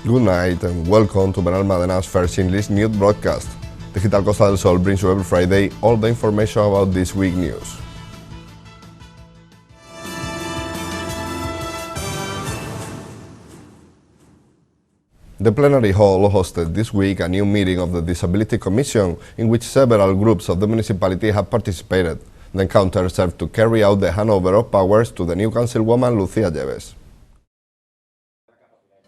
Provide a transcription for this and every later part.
Good night and welcome to Benalmadena's first English news broadcast. Digital Costa del Sol brings you every Friday all the information about this week's news. The plenary hall hosted this week a new meeting of the Disability Commission in which several groups of the municipality have participated. The encounter served to carry out the handover of powers to the new councilwoman Lucía Lleves.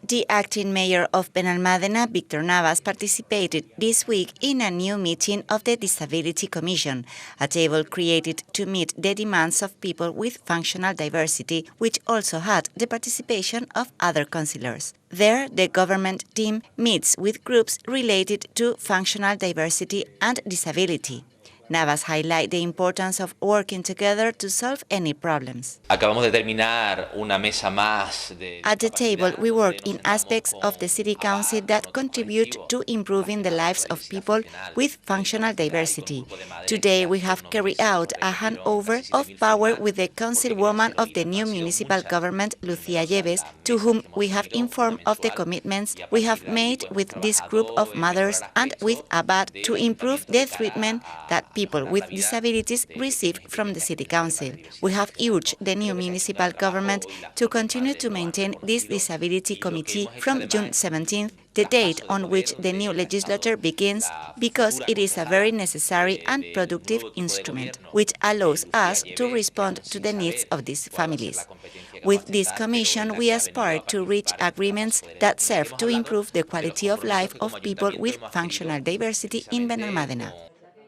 The acting mayor of Benalmádena, Víctor Navas, participated this week in a new meeting of the Disability Commission, a table created to meet the demands of people with functional diversity, which also had the participation of other councillors. There, the government team meets with groups related to functional diversity and disability. Navas highlighted the importance of working together to solve any problems. Acabamos de terminar una mesa más de... At the table, we work in aspects of the City Council that contribute to improving the lives of people with functional diversity. Today, we have carried out a handover of power with the councilwoman of the new municipal government, Lucía Lleves, to whom we have informed of the commitments we have made with this group of mothers and with ABAD to improve the treatment that people with disabilities receive from the City Council. We have urged the new municipal government to continue to maintain this disability committee from June 17th, the date on which the new legislature begins, because it is a very necessary and productive instrument, which allows us to respond to the needs of these families. With this commission, we aspire to reach agreements that serve to improve the quality of life of people with functional diversity in Benalmádena.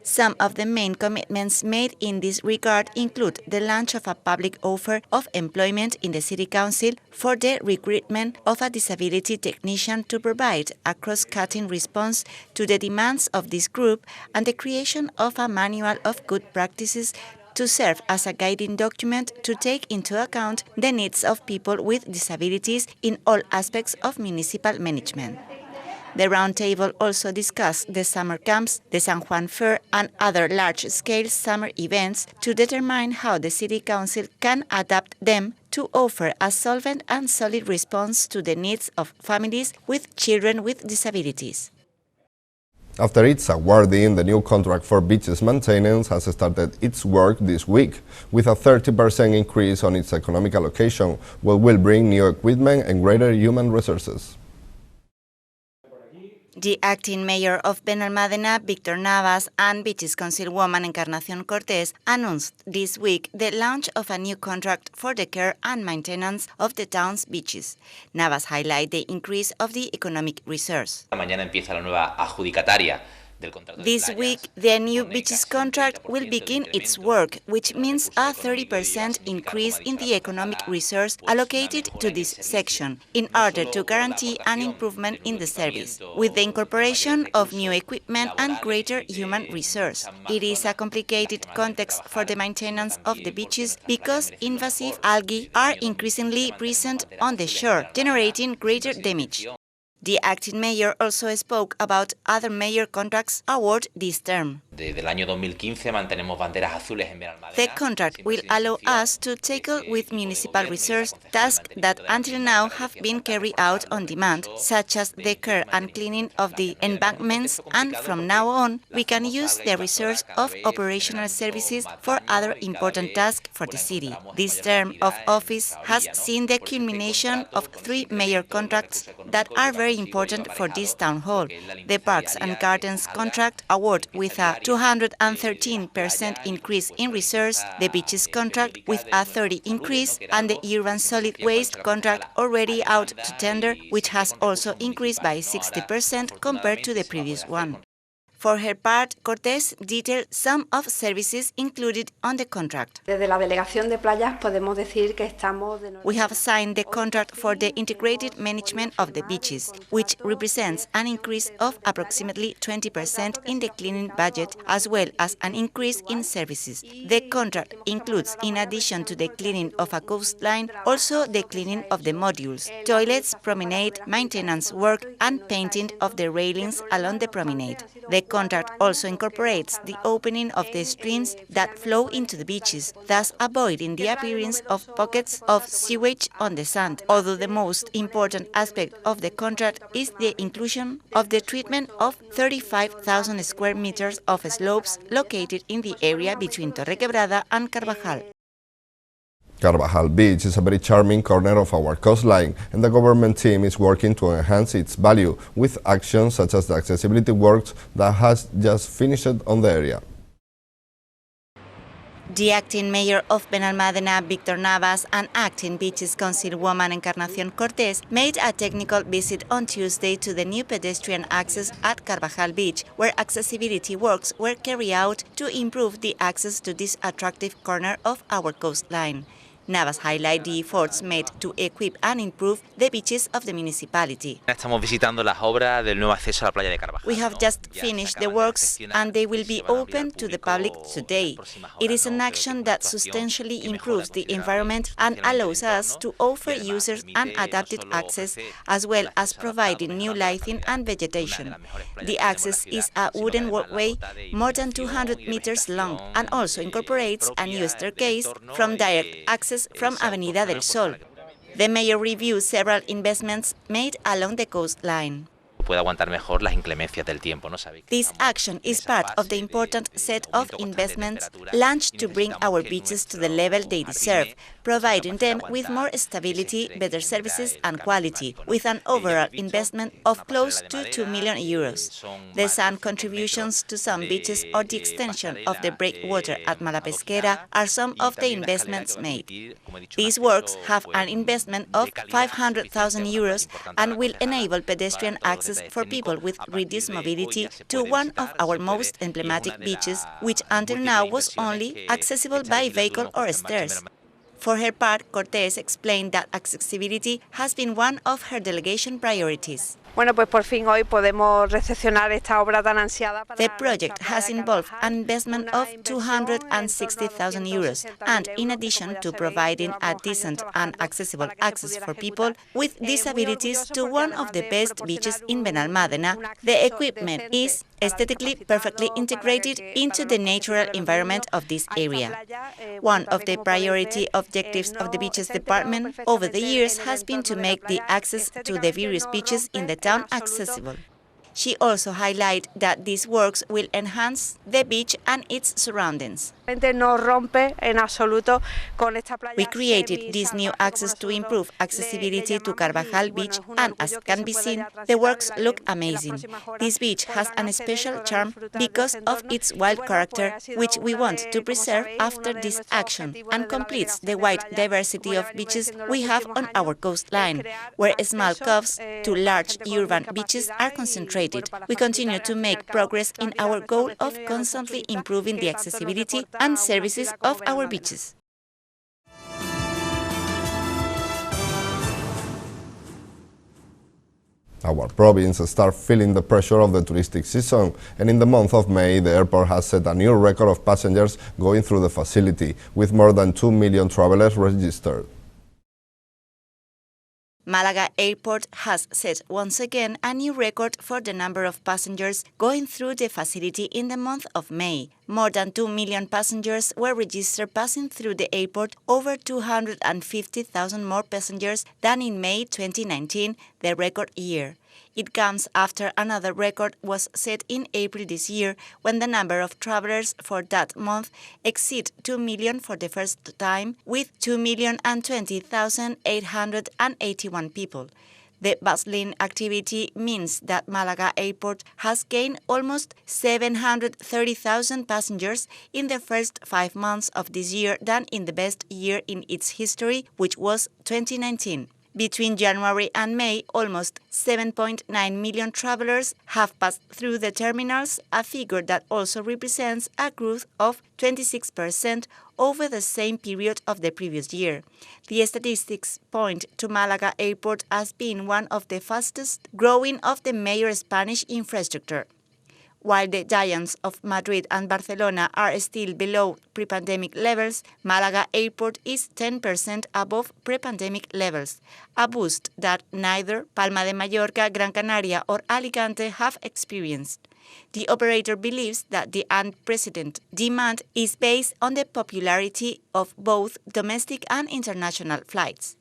Some of the main commitments made in this regard include the launch of a public offer of employment in the City Council for the recruitment of a disability technician to provide a cross-cutting response to the demands of this group, and the creation of a manual of good practices to serve as a guiding document to take into account the needs of people with disabilities in all aspects of municipal management. The roundtable also discussed the summer camps, the San Juan Fair, and other large-scale summer events to determine how the City Council can adapt them to offer a solvent and solid response to the needs of families with children with disabilities. After its awarding, the new contract for beaches maintenance has started its work this week, with a 30% increase on its economic allocation, what will bring new equipment and greater human resources. The acting mayor of Benalmádena, Víctor Navas, and Beaches Councilwoman Encarnación Cortés announced this week the launch of a new contract for the care and maintenance of the town's beaches. Navas highlighted the increase of the economic resource. Mañana empieza la nueva adjudicataria. This week, the new beaches contract will begin its work, which means a 30% increase in the economic resource allocated to this section, in order to guarantee an improvement in the service, with the incorporation of new equipment and greater human resource. It is a complicated context for the maintenance of the beaches because invasive algae are increasingly present on the shore, generating greater damage. The acting mayor also spoke about other major contracts awarded this term. Desde el año 2015 mantenemos banderas azules en Benalmádena. The contract will allow us to tackle with municipal resource tasks that until now have been carried out on demand, such as the care and cleaning of the embankments, and from now on we can use the resource of operational services for other important tasks for the city. This term of office has seen the culmination of 3 major contracts that are very important for this town hall: the Parks and Gardens contract award with a 213% increase in resource, the beaches contract with a 30% increase, and the urban solid waste contract already out to tender, which has also increased by 60% compared to the previous one. For her part, Cortés detailed some of services included on the contract. Desde la Delegación de Playas podemos decir que estamos... We have signed the contract for the integrated management of the beaches, which represents an increase of approximately 20% in the cleaning budget, as well as an increase in services. The contract includes, in addition to the cleaning of a coastline, also the cleaning of the modules, toilets, promenade, maintenance work, and painting of the railings along the promenade. The contract also incorporates the opening of the streams that flow into the beaches, thus avoiding the appearance of pockets of sewage on the sand, although the most important aspect of the contract is the inclusion of the treatment of 35,000 square meters of slopes located in the area between Torrequebrada and Carvajal. Carvajal Beach is a very charming corner of our coastline, and the government team is working to enhance its value with actions such as the accessibility works that has just finished on the area. The acting mayor of Benalmádena, Victor Navas, and acting Beaches Councilwoman Encarnación Cortés made a technical visit on Tuesday to the new pedestrian access at Carvajal Beach, where accessibility works were carried out to improve the access to this attractive corner of our coastline. Navas highlighted the efforts made to equip and improve the beaches of the municipality. Estamos visitando las obras del nuevo acceso a la playa de Carvajal. We have just finished the works and they will be open to the public today. It is an action that substantially improves the environment and allows us to offer users an adapted access as well as providing new lighting and vegetation. The access is a wooden walkway more than 200 meters long and also incorporates a new staircase from direct access from Avenida del Sol. The mayor reviewed several investments made along the coastline. Puede aguantar mejor las inclemencias del tiempo, ¿no? This action is part of the important set of investments launched to bring our beaches to the level they deserve, providing them with more stability, better services and quality, with an overall investment of close to 2 million euros. The sand contributions to some beaches or the extension of the breakwater at Malapesquera are some of the investments made. These works have an investment of 500,000 euros and will enable pedestrian access for people with reduced mobility to one of our most emblematic beaches, which until now was only accessible by vehicle or stairs. For her part, Cortés explained that accessibility has been one of her delegation priorities. Bueno, pues por fin hoy podemos recepcionar esta obra tan ansiada. The project has involved an investment of 260,000 euros, and in addition to providing a decent and accessible access for people with disabilities to one of the best beaches in Benalmádena, the equipment is aesthetically perfectly integrated into the natural environment of this area. One of the priority objectives of the Beaches Department over the years has been to make the access to the various beaches in the town accessible. She also highlighted that these works will enhance the beach and its surroundings. We created this new access to improve accessibility to Carvajal Beach, and as can be seen, the works look amazing. This beach has a special charm because of its wild character, which we want to preserve after this action, and completes the wide diversity of beaches we have on our coastline, where small coves to large urban beaches are concentrated. We continue to make progress in our goal of constantly improving the accessibility and services of our beaches. Our province starts feeling the pressure of the touristic season, and in the month of May, the airport has set a new record of passengers going through the facility, with more than 2 million travelers registered. Málaga Airport has set once again a new record for the number of passengers going through the facility in the month of May. More than 2 million passengers were registered passing through the airport, over 250,000 more passengers than in May 2019, the record year. It comes after another record was set in April this year, when the number of travelers for that month exceeded 2 million for the first time, with 2,020,881 people. The bustling activity means that Málaga Airport has gained almost 730,000 passengers in the first 5 months of this year than in the best year in its history, which was 2019. Between January and May, almost 7.9 million travelers have passed through the terminals, a figure that also represents a growth of 26% over the same period of the previous year. The statistics point to Málaga Airport as being one of the fastest growing of the major Spanish infrastructure. While the giants of Madrid and Barcelona are still below pre-pandemic levels, Málaga Airport is 10% above pre-pandemic levels, a boost that neither Palma de Mallorca, Gran Canaria or Alicante have experienced. The operator believes that the unprecedented demand is based on the popularity of both domestic and international flights.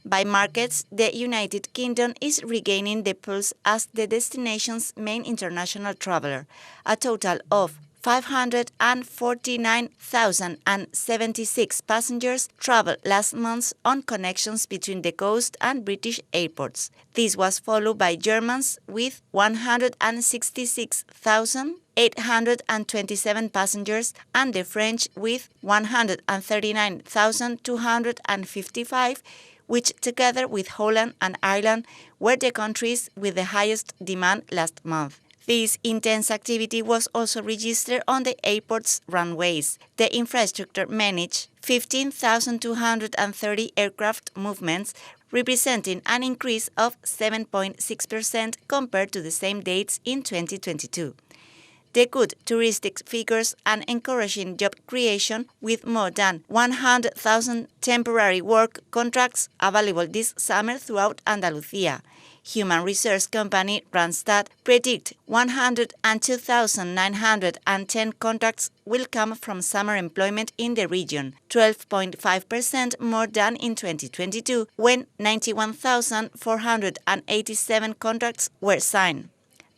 By markets, the United Kingdom is regaining the pulse as the destination's main international traveler. A total of 549,076 passengers traveled last month on connections between the coast and British airports. This was followed by Germans with 166,827 passengers and the French with 139,255, which together with Holland and Ireland were the countries with the highest demand last month. This intense activity was also registered on the airport's runways. The infrastructure managed 15,230 aircraft movements, representing an increase of 7.6% compared to the same dates in 2022. The good touristic figures and encouraging job creation with more than 100,000 temporary work contracts available this summer throughout Andalusia. Human resource company Randstad predict 102,910 contracts will come from summer employment in the region, 12.5% more than in 2022, when 91,487 contracts were signed.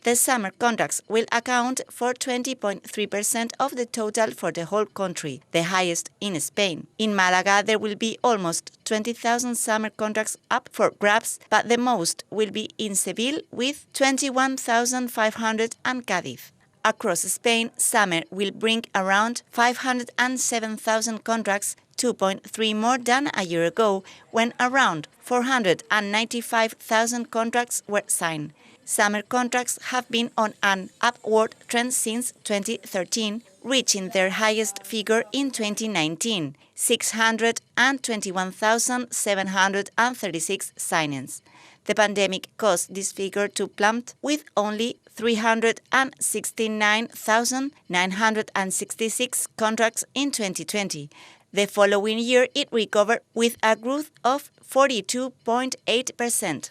The summer contracts will account for 20.3% of the total for the whole country, the highest in Spain. In Malaga, there will be almost 20,000 summer contracts up for grabs, but the most will be in Seville with 21,500 and Cádiz. Across Spain, summer will bring around 507,000 contracts, 2.3 more than a year ago, when around 495,000 contracts were signed. Summer contracts have been on an upward trend since 2013, reaching their highest figure in 2019, 621,736 signings. The pandemic caused this figure to plummet with only 369,966 contracts in 2020. The following year, it recovered with a growth of 42.8%.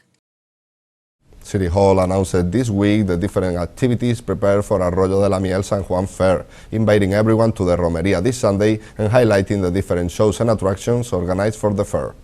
City Hall announced this week the different activities prepared for Arroyo de la Miel San Juan Fair, inviting everyone to the Romería this Sunday and highlighting the different shows and attractions organized for the fair.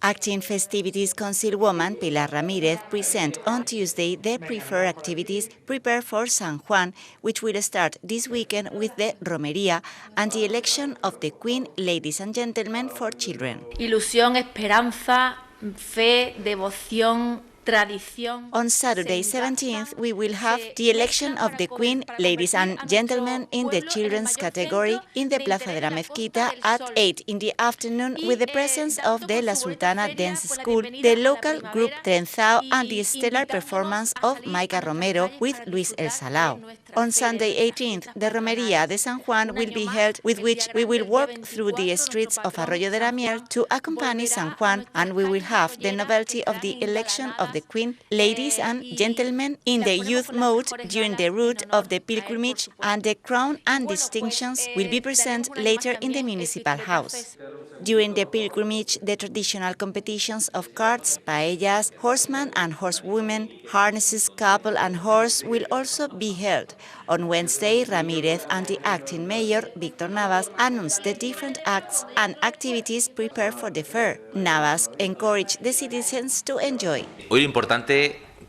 Acting Festivities Councilwoman Pilar Ramírez present on Tuesday the preferred activities prepared for San Juan, which will start this weekend with the Romería and the election of the Queen, Ladies and Gentlemen for Children. Ilusión, esperanza, fe, devoción, tradición. On Saturday 17th, we will have the election of the Queen, Ladies and Gentlemen in the children's category in the Plaza de la Mezquita at 8 in the afternoon with the presence of the La Sultana Dance School, the local group Trenzao and the stellar performance of Maica Romero with Luis El Salao. On Sunday 18th, the Romería de San Juan will be held, with which we will walk through the streets of Arroyo de la Miel to accompany San Juan, and we will have the novelty of the election of the Queen, Ladies and Gentlemen in the youth mode during the route of the pilgrimage, and the crown and distinctions will be present later in the municipal house. During the pilgrimage, the traditional competitions of carts, paellas, horsemen and horsewomen, harnesses, couple and horse will also be held. On Wednesday, Ramírez and the acting mayor, Víctor Navas, announced the different acts and activities prepared for the fair. Navas encouraged the citizens to enjoy.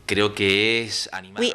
We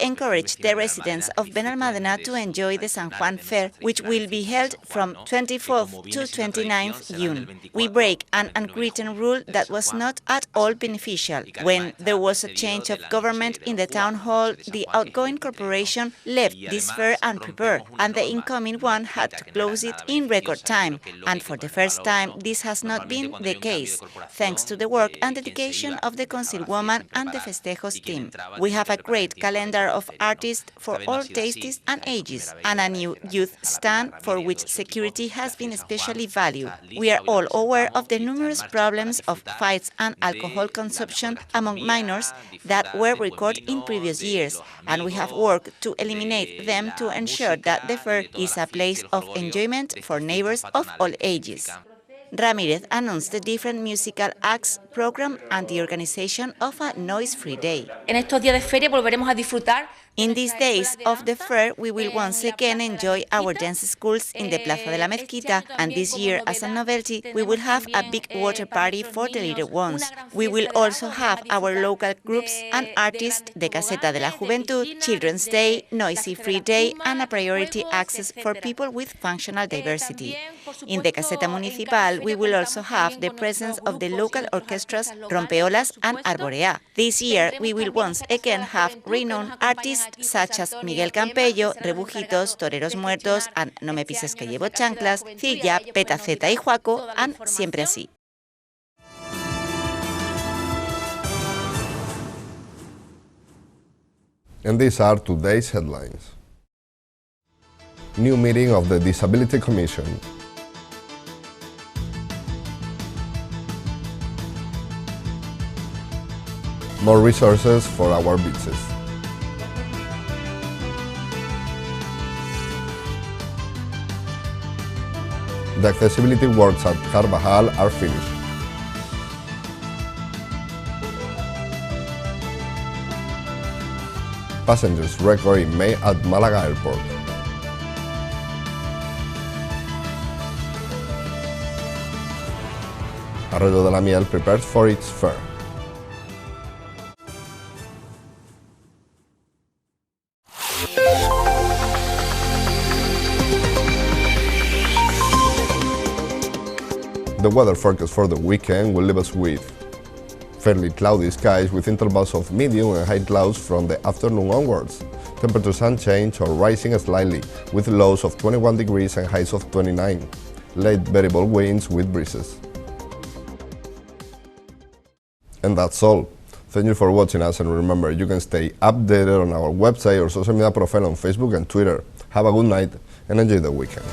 encourage the residents of Benalmádena to enjoy the San Juan Fair, which will be held from 24th to 29th June. We break an unwritten rule that was not at all beneficial. When there was a change of government in the town hall, the outgoing corporation left this fair unprepared, and the incoming one had to close it in record time. And for the first time, this has not been the case, thanks to the work and dedication of the councilwoman and the Festejos team. We have a great calendar of artists for all tastes and ages, and a new youth stand for which security has been especially valued. We are all aware of the numerous problems of fights and alcohol consumption among minors that were recorded in previous years, and we have worked to eliminate them to ensure that the fair is a place of enjoyment for neighbors of all ages. Ramirez announced the different musical acts program and the organization of a noise-free day. En estos días de feria volveremos a disfrutar. In these days of the fair, we will once again enjoy our dance schools in the Plaza de la Mezquita, and this year, as a novelty, we will have a big water party for the little ones. We will also have our local groups and artists, the Caseta de la Juventud, Children's Day, Noisy Free Day, and a priority access for people with functional diversity. In the Caseta Municipal, we will also have the presence of the local orchestras Rompeolas and Arborea. This year, we will once again have renowned artists such as Miguel Campello, Rebujitos, Toreros Muertos, and No me pises que llevo chanclas, Ziyap, Petaceta y Juaco, and Siempre así. And these are today's headlines. New meeting of the Disability Commission. More resources for our beaches. The accessibility works at Carvajal are finished. Passengers record in May at Malaga Airport. Arroyo de la Miel prepares for its fair. The weather forecast for the weekend will leave us with fairly cloudy skies with intervals of medium and high clouds from the afternoon onwards. Temperatures unchanged or rising slightly, with lows of 21 degrees and highs of 29. Light variable winds with breezes. And that's all. Thank you for watching us, and remember, you can stay updated on our website or social media profile on Facebook and Twitter. Have a good night and enjoy the weekend.